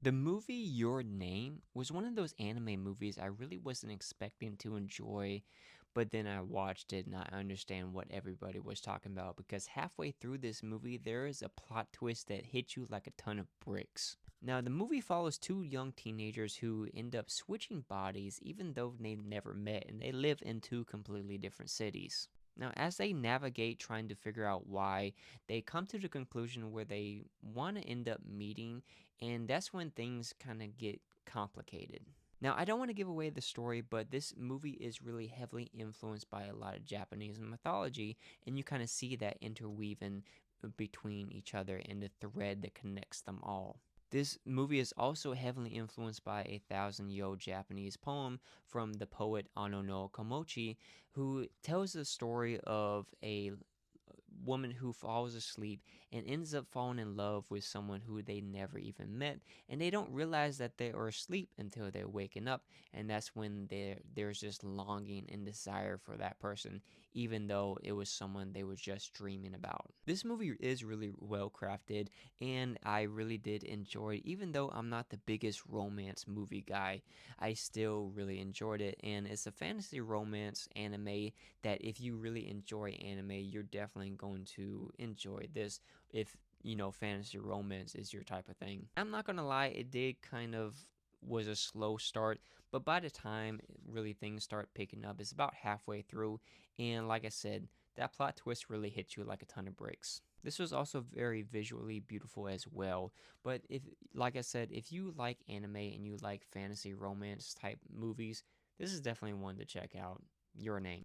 The movie Your Name was one of those anime movies I really wasn't expecting to enjoy, but then I watched it and I understand what everybody was talking about because halfway through this movie, there is a plot twist that hits you like a ton of bricks. Now, the movie follows two young teenagers who end up switching bodies even though they never met and they live in two completely different cities. Now, as they navigate trying to figure out why, they come to the conclusion where they want to end up meeting, and that's when things kind of get complicated. Now, I don't want to give away the story, but this movie is really heavily influenced by a lot of Japanese mythology, and you kind of see that interweaving between each other and the thread that connects them all. This movie is also heavily influenced by a thousand-year Japanese poem from the poet Ano no Komochi, who tells the story of a woman who falls asleep and ends up falling in love with someone who they never even met, and they don't realize that they are asleep until they're waking up, and that's when there's this longing and desire for that person, even though it was someone they were just dreaming about. This movie is really well crafted, and I really did enjoy it. Even though I'm not the biggest romance movie guy, I still really enjoyed it, and it's a fantasy romance anime that if you really enjoy anime, you're definitely going to enjoy this if fantasy romance is your type of thing. I'm not gonna lie, it did kind of was a slow start, but by the time really things start picking up, it's about halfway through, and like I said, that plot twist really hits you like a ton of bricks. This was also very visually beautiful as well. But if, like I said, if you like anime and you like fantasy romance type movies, this is definitely one to check out. Your Name.